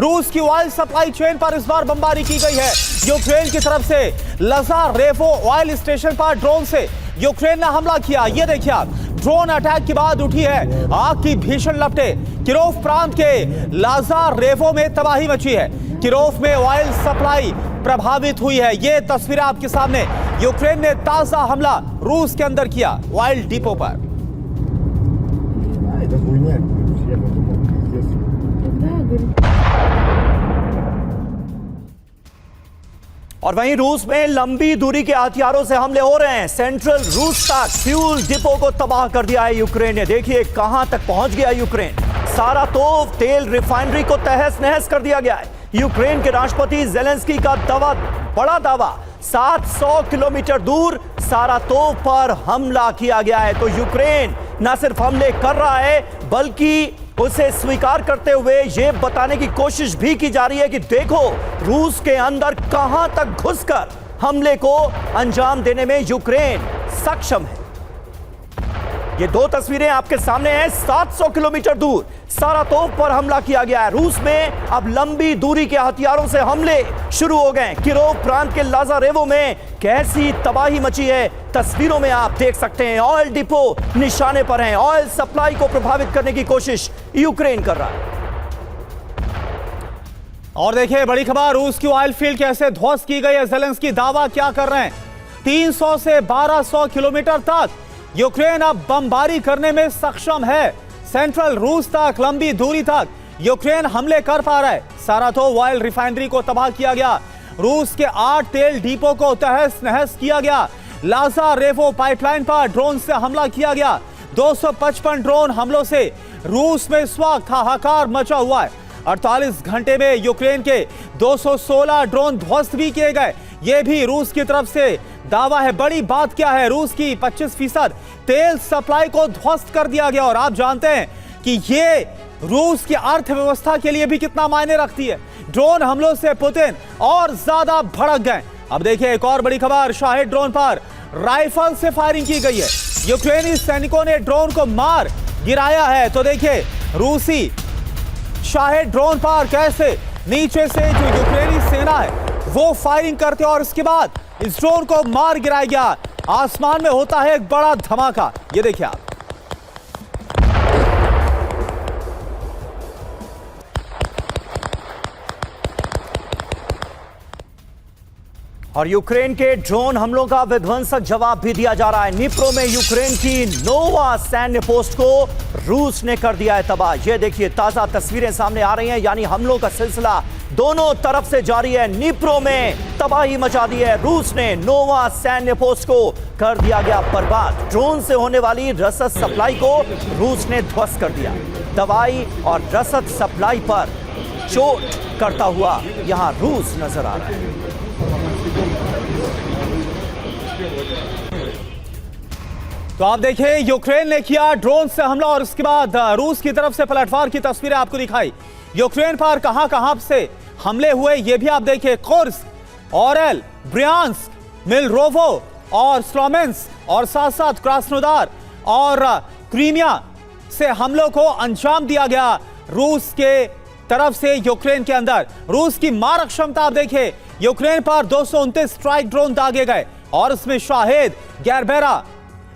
रूस की oil supply chain पर इस बार बमबारी की गई है। यूक्रेन की तरफ से लाज़ारेवो ऑयल स्टेशन पर ड्रोन से यूक्रेन ने हमला किया। ये देखिए आप, ड्रोन अटैक के बाद उठी है आग की भीषण लपटें। किरोव प्रांत के लाज़ारेवो में तबाही मची है। किरोव में ऑयल सप्लाई प्रभावित हुई है। ये तस्वीरें आपके सामने। यूक्रेन ने ताजा हमला रूस के अंदर किया ऑयल डिपो पर। और वहीं रूस में लंबी दूरी के हथियारों से हमले हो रहे हैं। सेंट्रल रूस तक फ्यूल डिपो को तबाह कर दिया है यूक्रेन ने। देखिए कहां तक पहुंच गया यूक्रेन। सारा तोफ तेल रिफाइनरी को तहस नहस कर दिया गया है। यूक्रेन के राष्ट्रपति ज़ेलेंस्की का बड़ा दावा, 700 किलोमीटर दूर सारातोव पर हमला किया गया है। तो यूक्रेन न सिर्फ हमले कर रहा है बल्कि उसे स्वीकार करते हुए यह बताने की कोशिश भी की जा रही है कि देखो रूस के अंदर कहां तक घुसकर हमले को अंजाम देने में यूक्रेन सक्षम है। ये दो तस्वीरें आपके सामने हैं। 700 किलोमीटर दूर सारातोव पर हमला किया गया है। रूस में अब लंबी दूरी के हथियारों से हमले शुरू हो गए। किरोव प्रांत के लाज़ारेवो में कैसी तबाही मची है तस्वीरों में आप देख सकते हैं। ऑयल डिपो निशाने पर हैं। ऑयल सप्लाई को प्रभावित करने की कोशिश यूक्रेन कर रहा है। और देखिए बड़ी खबर, रूस की ऑयल फील्ड कैसे ध्वस्त की गई है। ज़ेलेंस्की दावा क्या कर रहे हैं, 300 से 1200 किलोमीटर तक यूक्रेन अब बमबारी करने में सक्षम है। सेंट्रल रूस तक लंबी दूरी तक यूक्रेन हमले कर पा रहा है। सारातोव ऑयल रिफाइनरी को तबाह किया गया। रूस के 8 तेल डिपो को तहस नहस किया गया। लाज़ारेवो पाइपलाइन पर ड्रोन से हमला किया गया। 255 ड्रोन हमलों से रूस में इस वक्त हाहाकार मचा हुआ है। 48 घंटे में यूक्रेन के 216 ड्रोन ध्वस्त भी किए गए। यह भी रूस की तरफ से दावा है। बड़ी बात क्या है, रूस की 25% तेल सप्लाई को ध्वस्त कर दिया गया। और आप जानते हैं कि ये रूस की अर्थव्यवस्था के लिए भी कितना मायने रखती है। ड्रोन हमलों से पुतिन और ज्यादा भड़क गए। अब देखिए एक और बड़ी खबर, शाहिद ड्रोन पर राइफल से फायरिंग की गई है। यूक्रेनी सैनिकों ने ड्रोन को मार गिराया है। तो देखिए रूसी शाहिद ड्रोन पर कैसे नीचे से जो यूक्रेनी सेना है वो फायरिंग करते और इसके बाद इस ड्रोन को मार गिराया गया। आसमान में होता है एक बड़ा धमाका। ये देखिए आप। और यूक्रेन के ड्रोन हमलों का विध्वंसक जवाब भी दिया जा रहा है। निप्रो में यूक्रेन की नोवा सैन्य पोस्ट को रूस ने कर दिया है तबाह। यह देखिए ताजा तस्वीरें सामने आ रही हैं। यानी हमलों का सिलसिला दोनों तरफ से जारी है। निप्रो में तबाही मचा दी है। रूस ने नोवा सैन्य पोस्ट को कर दिया गया बर्बाद। ड्रोन से होने वाली रसद सप्लाई को रूस ने ध्वस्त कर दिया। दवाई और रसद सप्लाई पर चोट करता हुआ यहां रूस नजर आ रहा है। तो आप देखिए यूक्रेन ने किया ड्रोन से हमला और उसके बाद रूस की तरफ से पलटवार की तस्वीरें आपको दिखाई। यूक्रेन पर कहां से हमले हुए ये भी आप देखिए। कुर्स्क, ओरेल, ब्रियांस्क, मिलरोवो और स्लोमेंस्क और साथ साथ क्रास्नोदार और क्रीमिया से हमलों को अंजाम दिया गया रूस के तरफ से यूक्रेन के अंदर। रूस की मारक क्षमता आप देखिए। यूक्रेन पर 229 स्ट्राइक ड्रोन दागे गए और इसमें शाहिद, गैरबेरा,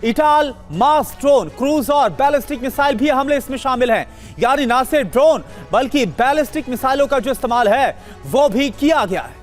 इटाल, मास ड्रोन, क्रूज और बैलिस्टिक मिसाइल भी हमले इसमें शामिल हैं। यानी ना सिर्फ ड्रोन बल्कि बैलिस्टिक मिसाइलों का जो इस्तेमाल है वो भी किया गया है।